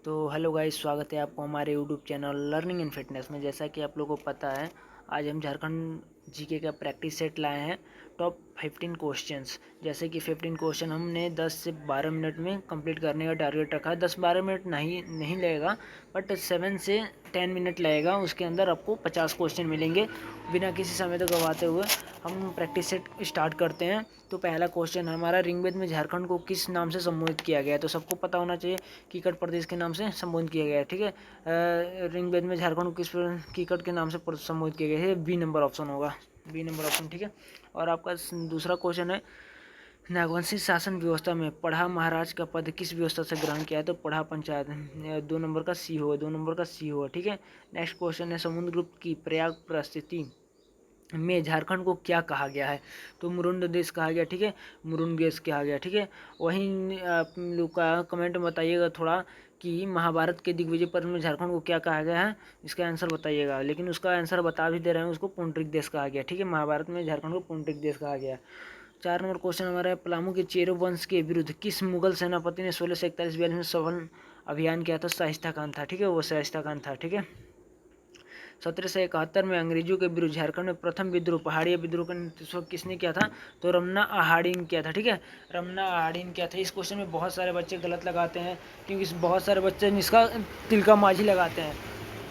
तो hello guys, स्वागत है आपको हमारे यूट्यूब चैनल लर्निंग इन फिटनेस में। जैसा कि आप लोगों को पता है, आज हम झारखंड जीके का प्रैक्टिस सेट लाए हैं। टॉप 15 क्वेश्चंस, जैसे कि 15 क्वेश्चन हमने 10 से 12 मिनट में कंप्लीट करने का टारगेट रखा है। 10-12 मिनट नहीं लगेगा, बट 7 से 10 मिनट लगेगा। उसके अंदर आपको 50 क्वेश्चन मिलेंगे। बिना किसी समय तो गवाते हुए हम प्रैक्टिस सेट स्टार्ट करते हैं। तो पहला क्वेश्चन हमारा, ऋग्वेद में झारखंड को किस नाम से संबोधित किया गया है? तो सबको पता होना चाहिए, कीकट प्रदेश के नाम से संबोधित किया गया है। ठीक है, ऋग्वेद में झारखंड को किस कीकट के नाम से संबोधित किया गया है? बी नंबर ऑप्शन होगा, बी नंबर ऑप्शन। ठीक है, और आपका दूसरा क्वेश्चन है, नागवंशी शासन व्यवस्था में पढ़ा महाराज का पद किस व्यवस्था से ग्रहण किया है? तो पढ़ा पंचायत। 2 नंबर का सी होगा, 2 नंबर का सी होगा। ठीक है, नेक्स्ट क्वेश्चन है, समुद्रगुप्त की प्रयाग परिस्थिति में झारखंड को क्या कहा गया है? तो मुरुंड देश कहा गया। ठीक है, मुरुंड देश कहा गया। ठीक है, वहीं आप लोग का कमेंट में बताइएगा थोड़ा कि महाभारत के दिग्विजय पर्व में झारखंड को क्या कहा गया है, इसका आंसर बताइएगा। लेकिन उसका आंसर बता भी दे रहे हैं, उसको पुंडरिक देश कहा गया। ठीक है, महाभारत में झारखंड को पुंडरिक देश कहा गया। 4 नंबर क्वेश्चन हमारा है, पलामू के चेरो वंश के विरुद्ध किस मुगल सेनापति ने 1641-42 में सफल अभियान किया था? शाइस्ता खान था। ठीक है, वो शाइस्ता खान था। ठीक है, 1771 में अंग्रेजों के विरुद्ध झारखंड में प्रथम विद्रोह, पहाड़ी विद्रोह का नेतृत्व किसने किया था? तो रमना आहाड़ी ने किया था। ठीक है, रमना आहाड़ी ने किया था। इस क्वेश्चन में बहुत सारे बच्चे गलत लगाते हैं, क्योंकि बहुत सारे बच्चे इसका तिलका माझी लगाते हैं,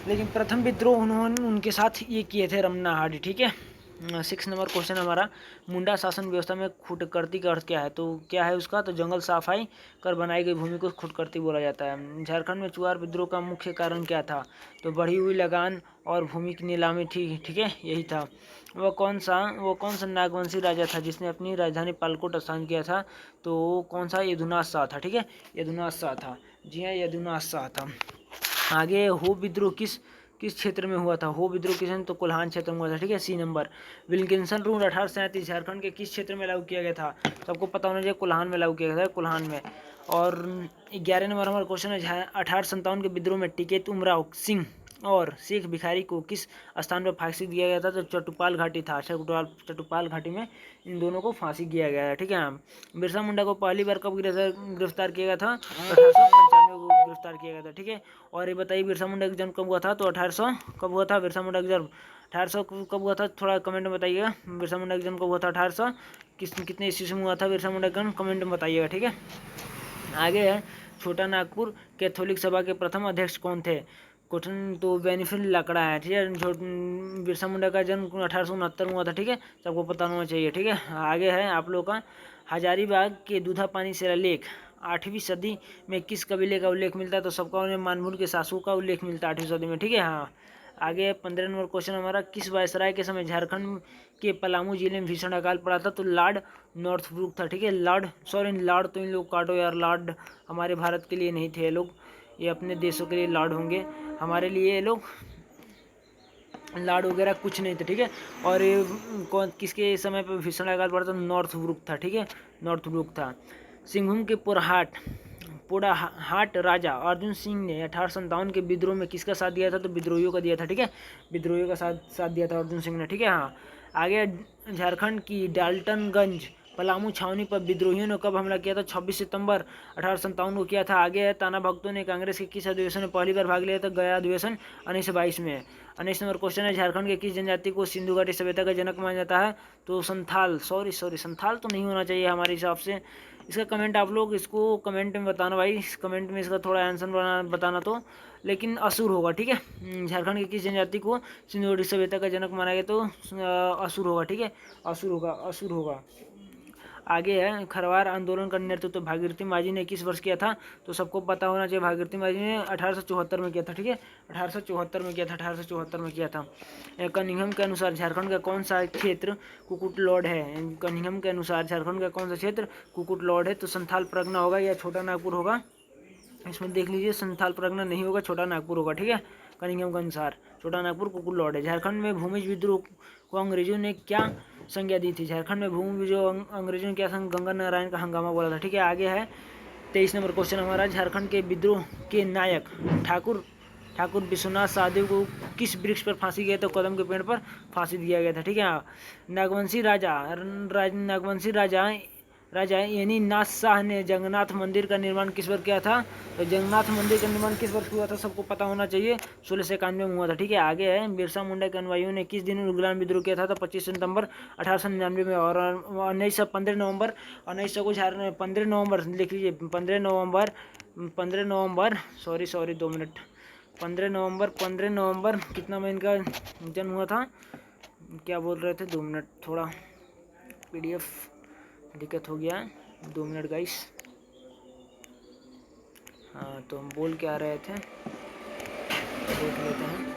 लेकिन प्रथम विद्रोह उन्होंने उनके साथ ये किए थे, रमना आहाड़ी। ठीक है, 6 नंबर क्वेश्चन हमारा, मुंडा शासन व्यवस्था में खुटकर्ती का अर्थ क्या है? तो क्या है उसका? तो जंगल सफाई कर बनाई गई भूमि को खुटकर्ती बोला जाता है। झारखंड में चुआर विद्रोह का मुख्य कारण क्या था? तो बढ़ी हुई लगान और भूमि की नीलामी थी। ठीक है, यही था। वो कौन सा नागवंशी राजा था जिसने अपनी राजधानी पालकोट स्थान किया था? तो कौन सा? यदुनाथ शाह था। ठीक है, यदुनाथ शाह था। जी हाँ, यदुनाथ शाह था। आगे, हो विद्रोह किस क्षेत्र में हुआ था? हो विद्रोह किस? तो कोल्हान क्षेत्र में हुआ था। ठीक है, C number. Wilkinson rule 1837 Jharkhand के किस क्षेत्र में लागू किया गया था? सबको पता होना चाहिए, कोल्हान में लागू किया गया था, कोल्हान में। और 11 नंबर हमारा क्वेश्चन है, 1857 के विद्रोह में टिकैत उमराव सिंह और शेख भिखारी को किस स्थान पर फांसी दिया गया था? तो चटुपाल घाटी था। चटुपाल घाटी में इन दोनों को फांसी दिया गया है। ठीक है, बिरसा मुंडा को पहली बार कब गिरफ्तार किया गया था? 1895 को गिरफ्तार किया गया था। ठीक है, और ये बताइए बिरसा मुंडा का जन्म कब हुआ था? तो 1800 कब हुआ था बिरसा मुंडा का जन्म? 1800 कब हुआ था? थोड़ा कमेंट में बताइएगा, बिरसा मुंडा का जन्म कब हुआ था? 1800 कितने ईस्वी में हुआ था बिरसा मुंडा का जन्म? कमेंट में बताइएगा। ठीक है, आगे है, छोटा नागपुर कैथोलिक सभा के प्रथम अध्यक्ष कौन थे? क्वेश्चन तो बेनिफिट लकड़ा है। ठीक है, बिरसा मुंडा का जन्म 1869 में हुआ था। ठीक है, सबको पता होना चाहिए। ठीक है, आगे है आप लोग का, हजारीबाग के दूधा पानी शिलालेख 8वीं सदी में किस कबीले का उल्लेख मिलता है? तो सबका मानभूल के शासकों का उल्लेख मिलता है 8वीं सदी में। ठीक है, हाँ। आगे 15 नंबर क्वेश्चन हमारा, किस वायसराय के समय झारखंड के पलामू जिले में भीषण अकाल पड़ा था? तो लॉर्ड नॉर्थब्रुक था। ठीक है, लॉर्ड तो इन लोग काटो यार, लॉर्ड हमारे भारत के लिए नहीं थे ये लोग, ये अपने देशों के लिए लॉर्ड होंगे, हमारे लिए ये लोग लॉर्ड वगैरह कुछ नहीं थे। ठीक है, और ये कौन किसके समय पर भीषण अकाल पड़ा था? नॉर्थब्रुक था। ठीक है, नॉर्थब्रुक था। सिंहभूम के पोड़ाहाट राजा अर्जुन सिंह ने 1857 के विद्रोह में किसका साथ दिया था? तो विद्रोहियों का दिया था। ठीक है, विद्रोहियों का साथ दिया था अर्जुन सिंह ने। ठीक है, हाँ। आगे, झारखंड की डाल्टनगंज पलामू छावनी पर विद्रोहियों ने कब हमला किया था? 26 सितंबर 1857 को किया था। आगे है, ताना भक्तों ने कांग्रेस के किस अधिवेशन में पहली बार भाग लिया था? गया अधिवेशन 1922 में। 19 नंबर क्वेश्चन है, झारखंड के किस जनजाति को सिंधु घाटी सभ्यता का जनक माना जाता है? तो संथाल। सॉरी संथाल तो नहीं होना चाहिए हमारे हिसाब से। इसका कमेंट आप लोग इसको कमेंट में बताना भाई, इस कमेंट में इसका थोड़ा आंसर बताना। तो लेकिन असुर होगा। ठीक है, झारखंड की किस जनजाति को सिंधु घाटी सभ्यता का जनक माना गया? तो असुर होगा। ठीक है, असुर होगा। आगे है, खरवार आंदोलन का नेतृत्व भागीरथी माझी ने किस वर्ष किया था? तो सबको पता होना चाहिए, भागीरथी माझी ने 1874 में किया था। ठीक है, 1874 में किया था, 1874 में किया था। कनिंघम के अनुसार झारखंड का कौन सा क्षेत्र कुकुट लॉर्ड है? कनिंघम के अनुसार झारखंड का कौन सा क्षेत्र कुकुट लॉर्ड है? तो संथाल परगना होगा या छोटा नागपुर होगा? इसमें देख लीजिए, संथाल परगना नहीं होगा, छोटा नागपुर होगा। ठीक है, कनिंघम के अनुसार छोटा नागपुर कुकुट लॉर्ड है। झारखंड में भूमिज विद्रोह को अंग्रेजों ने क्या संज्ञा दी थी? झारखंड में भूमि जो अंग्रेजों ने क्या गंगा नारायण का हंगामा बोला था। ठीक है, आगे है 23 नंबर क्वेश्चन हमारा, झारखंड के विद्रोह के नायक ठाकुर विश्वनाथ सहदेव को किस वृक्ष पर फांसी गया? तो कदम के पेड़ पर फांसी दिया गया था। ठीक है, नागवंशी राजा राजा यानी नाथ शाह ने जगन्नाथ मंदिर का निर्माण किस वर्ष किया था? तो जगन्नाथ मंदिर का निर्माण किस वर्ष हुआ था सबको पता होना चाहिए, 1691 में हुआ था। ठीक है, आगे है बिरसा मुंडा के अनुयायियों ने किस दिन उलगुलान विद्रोह किया था? तो 25 सितंबर 1899 में। और 15 नवंबर 1900 को 15 नवंबर लिख लीजिए, 15 नवंबर सॉरी 2 मिनट, 15 नवंबर कितना में इनका जन्म हुआ था, क्या बोल रहे थे, 2 मिनट, थोड़ा PDF दिक्कत हो गया है, 2 मिनट गाइस। हाँ, तो हम बोल क्या रहे थे, देख लेते हैं।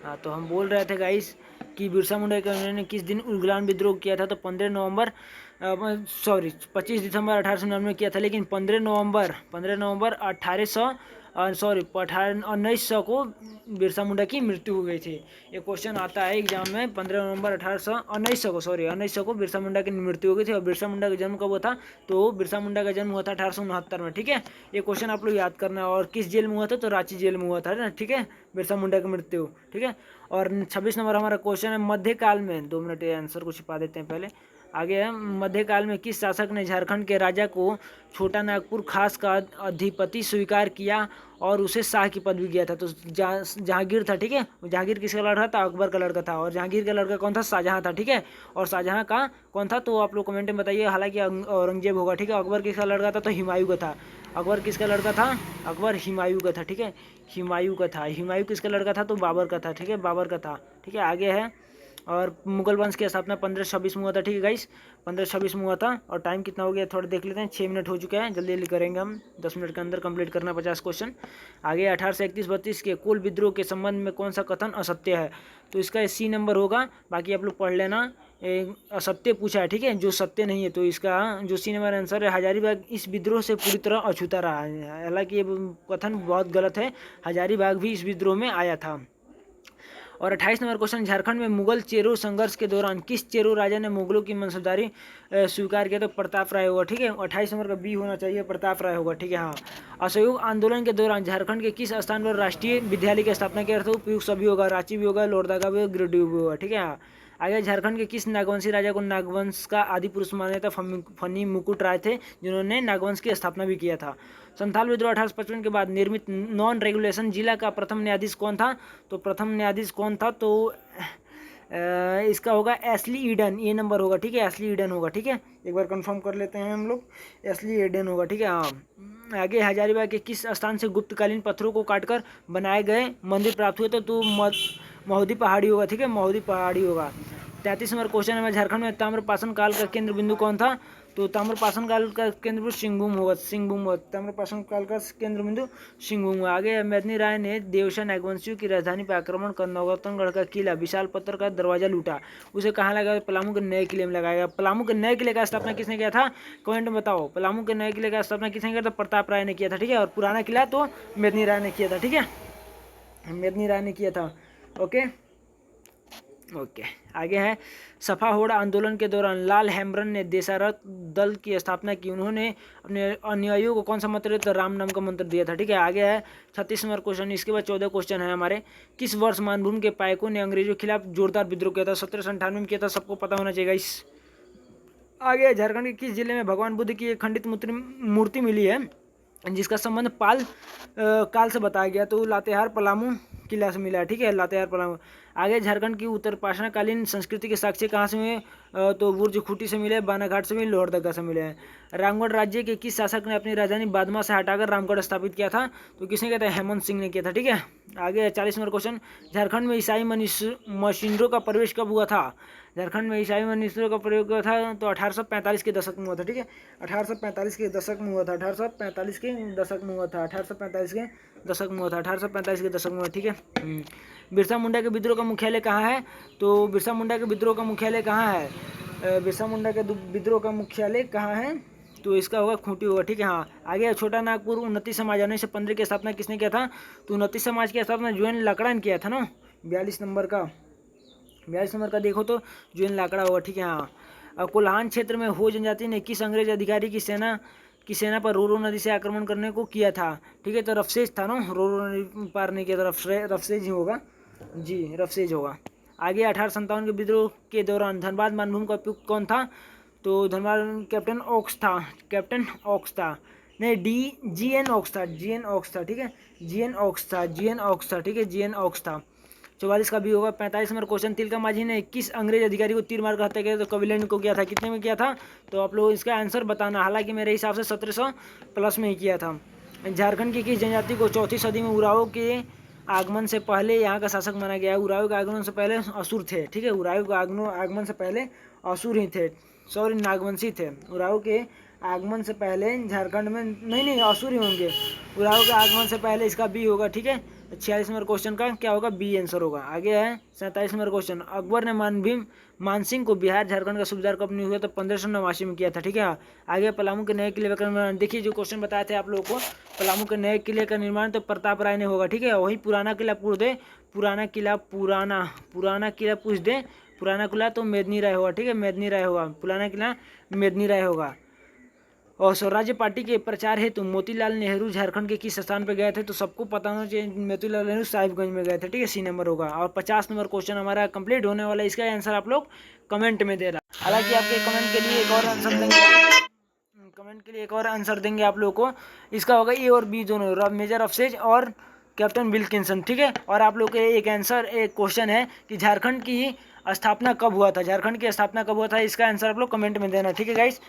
हाँ, तो हम बोल रहे थे गाइस कि बिरसा मुंडा के उन्होंने किस दिन उलगुलान विद्रोह किया था? तो 25 दिसंबर 1899 किया था, लेकिन 15 नवंबर 1900 को बिरसा मुंडा की मृत्यु हो गई थी। ये क्वेश्चन आता है एग्जाम में, 15 नवंबर 1900 को बिरसा मुंडा की मृत्यु हो गई थी। और बिरसा मुंडा का जन्म कब हुआ था? तो बिरसा मुंडा का जन्म हुआ था 1869 में। ठीक है, ये क्वेश्चन आप लोग याद करना। और किस जेल में हुआ था? तो रांची जेल में हुआ था ना। ठीक है, बिरसा मुंडा की मृत्यु। ठीक है, और 26 नंबर हमारा क्वेश्चन है, मध्यकाल में, 2 मिनट ये आंसर को छिपा देते हैं पहले। आगे है, मध्यकाल में किस शासक ने झारखंड के राजा को छोटा नागपुर खास का अधिपति स्वीकार किया और उसे शाह की पदवी दिया था? तो जहांगीर था। ठीक है, जहांगीर किसका लड़का था? अकबर का लड़का था। और जहांगीर का लड़का कौन था? शाहजहां था। ठीक है, और शाहजहां का कौन था? तो आप लोग कमेंट में बताइए, हालांकि औरंगजेब होगा। ठीक है, अकबर किसका लड़का था? तो हुमायूं का था। अकबर किसका लड़का था? अकबर हुमायूं का था। ठीक है, हुमायूं का था। हुमायूं किसका लड़का था? तो बाबर का था। ठीक है, बाबर का था। ठीक है, आगे है, और मुगल वंश की स्थापना 1526 में हुआ था। ठीक है गाइस, 1526 में हुआ था। और टाइम कितना हो गया थोड़ा देख लेते हैं, 6 मिनट हो चुके हैं, जल्दी जल्दी करेंगे हम, 10 मिनट के अंदर कंप्लीट करना 50 क्वेश्चन। आगे 1831-32 के कोल विद्रोह के संबंध में कौन सा कथन असत्य है? तो इसका C नंबर होगा, बाकी आप लोग पढ़ लेना। असत्य पूछा है, ठीक है, जो सत्य नहीं है, तो इसका जो C नंबर आंसर है, हजारीबाग इस विद्रोह से पूरी तरह अछूता रहा है। हालांकि ये कथन बहुत गलत है, हजारीबाग भी इस विद्रोह में आया था। और 28 नंबर क्वेश्चन, झारखंड में मुगल चेरो संघर्ष के दौरान किस चेरो राजा ने मुगलों की मनसबदारी स्वीकार किया? तो प्रताप राय होगा। ठीक है, 28 नंबर का B होना चाहिए, प्रताप राय होगा। ठीक है, हाँ। असहयोग आंदोलन के दौरान झारखंड के किस स्थान पर राष्ट्रीय विद्यालय की स्थापना किया? तो उपयुक्त सभी होगा, रांची भी होगा, लोहरदगा भी होगा, गिरिडीह भी होगा। ठीक है, हाँ। आगे, झारखंड के किस नागवंशी राजा को नागवंश का आदि पुरुष माना जाता? फनी मुकुट राय थे, जिन्होंने नागवंश की स्थापना भी किया था। संथाल विद्रोह 1855 के बाद निर्मित नॉन रेगुलेशन जिला का प्रथम न्यायाधीश कौन था? तो प्रथम न्यायाधीश कौन था? तो इसका होगा एस्ली ईडन, ये नंबर होगा। ठीक है, एस्ली ईडन होगा। ठीक है, एक बार कंफर्म कर लेते हैं हम लोग, एस्ली ईडन होगा। ठीक है, हाँ। आगे, हजारीबाग के किस स्थान से गुप्तकालीन पत्थरों को काटकर बनाए गए मंदिर प्राप्त हुए? तो महुदी पहाड़ी होगा। ठीक है, महुदी पहाड़ी होगा। 33 नंबर क्वेश्चन है, झारखंड में ताम्रपाषाण काल का केंद्र बिंदु कौन था? तो ताम्रपाषाण काल का केंद्र बिंदु सिंहभूम होगा, सिंहभूम होगा। ताम्रपाषाण काल का केंद्र बिंदु सिंहभूम होगा। आगे, मेदिनी राय ने देवशा नागवंशियों की राजधानी पर आक्रमण कर नौतनगढ़ का किला विशाल पत्थर का दरवाजा लूटा, उसे कहाँ लगाया? पलामू के नए किले में लगाया। पलामू के नए किले का स्थापना किसने किया था? कमेंट में बताओ, पलामू के नए किले का स्थापना किसने किया था? प्रताप राय ने किया था। ठीक है, और पुराना किला तो मेदिनी राय ने किया था। ठीक है, मेदिनी राय ने किया था। ओके, आगे है, सफा होड़ आंदोलन के दौरान लाल हेम्ब्रम ने देशरथ दल की स्थापना की, उन्होंने अपने अनुयायियों को कौन सा मंत्र दिया? तो राम नाम का मंत्र दिया था। ठीक है, आगे है 36 नंबर क्वेश्चन, इसके बाद 14 क्वेश्चन है हमारे। किस वर्ष मानभूम के पायकों ने अंग्रेजों के खिलाफ जोरदार विद्रोह किया था? 1798 में किया था, सबको पता होना चाहिए इस। आगे, झारखंड के किस जिले में भगवान बुद्ध की एक खंडित मूर्ति मिली है, जिसका संबंध पाल काल से बताया गया? तो लातेहार पलामू किला से मिला है। ठीक है, लातेहार पलामू। आगे, झारखंड की उत्तर पाषाणकालीन संस्कृति के साक्ष्य कहाँ से हुए? तो बुर्ज खूंटी से मिले, बानाघाट से मिले, लोहरदगा से मिले हैं। रामगढ़ राज्य के किस शासक ने अपनी राजधानी बादमा से हटाकर रामगढ़ स्थापित किया था? तो किसने किया था? हेमंत सिंह ने किया था। ठीक है, आगे 40 नंबर क्वेश्चन, झारखंड में ईसाई मशीनरों का प्रवेश कब हुआ था? झारखंड में ईसाई मशीनरों का प्रयोग हुआ था तो 1845 के दशक में हुआ था। ठीक है, 1845 के दशक में हुआ था, 1845 के दशक में हुआ था, 1845 के दशक में हुआ था, 1845 के दशक में हुआ। ठीक है, बिरसा मुंडा के विद्रोह का मुख्यालय कहाँ है? तो बिरसा मुंडा के विद्रोह का मुख्यालय कहाँ है? बिरसा मुंडा के विद्रोह का मुख्यालय कहाँ है? तो इसका होगा खूंटी होगा। ठीक है, हाँ। आगे, छोटा नागपुर उन्नति समाज 1915 की स्थापना किसने किया था? तो उन्नति समाज की स्थापना जुएन लाकड़ा ने किया था ना, 42 नंबर का देखो तो जुएन लाकड़ा होगा। ठीक है, हाँ। कोल्हान क्षेत्र में हो जनजाति ने किस अंग्रेज अधिकारी की सेना पर रोरो नदी से आक्रमण करने को किया था? ठीक है, तो रफसेज था ना, रोरो नदी पार नहीं किया था, रफसेज ही होगा जी, रफसेज होगा। आगे, 1857 के विद्रोह के दौरान धनबाद मानभूम का उपयुक्त कौन था? तो धनबाद कैप्टन ऑक्स था, कैप्टन ऑक्स था, नहीं GN ऑक्स था, GN ऑक्स था, ठीक है, GN ऑक्स था, GN ऑक्स था, ठीक है, GN ऑक्स था। 44 का भी होगा। 45 नंबर क्वेश्चन, तिलका मांझी ने किस अंग्रेज अधिकारी को तीर मार कर हत्या किया? तो कविलेंड को किया था। कितने में किया था? तो आप लोग इसका आंसर बताना, हालांकि मेरे हिसाब से 1700 प्लस में ही किया था। झारखंड की किस जनजाति को 4वीं सदी में उराव के आगमन से पहले यहाँ का शासक माना गया है? उराव के आगमन से पहले असुर थे, ठीक है, उराव के आगमन से पहले असुर ही थे, सॉरी नागवंशी थे। उराव के आगमन से पहले झारखंड में नहीं असुर ही होंगे। उराव के आगमन से पहले इसका बी होगा, ठीक है। 46 नंबर क्वेश्चन का क्या होगा? बी आंसर होगा। आगे है 47 नंबर क्वेश्चन, अकबर ने मानसिंह को बिहार झारखंड का सूबेदार कब नियुक्त हुआ? तो 1589 में किया था, ठीक है। आगे पलामू के नए किले का निर्माण, देखिए जो क्वेश्चन बताए थे आप लोगों को, पलामू के नए किले का निर्माण तो प्रताप राय ने होगा, ठीक है। वही पुराना किला पूछ दे, पुराना किला पूछ दे, पुराना किला तो मेदनी राय होगा, ठीक है, मेदनी राय होगा, पुराना किला मेदनी राय होगा। और स्वराज्य पार्टी के प्रचार हेतु मोतीलाल नेहरू झारखंड के किस स्थान पर गए थे? तो सबको पता होना चाहिए, मोतीलाल नेहरू साहिबगंज में गए थे, ठीक है, सी नंबर होगा। और 50 नंबर क्वेश्चन हमारा कंप्लीट होने वाला है, इसका आंसर आप लोग कमेंट में दे रहा। हालांकि आपके कमेंट के लिए एक और आंसर देंगे, आप लोग को इसका होगा ए और बी दोनों, मेजर अफसेज और कैप्टन विल्किंसन, ठीक है। और आप लोग के एक क्वेश्चन है कि झारखंड की स्थापना कब हुआ था? झारखंड की स्थापना कब हुआ था? इसका आंसर आप लोग कमेंट में देना, ठीक है गाइस।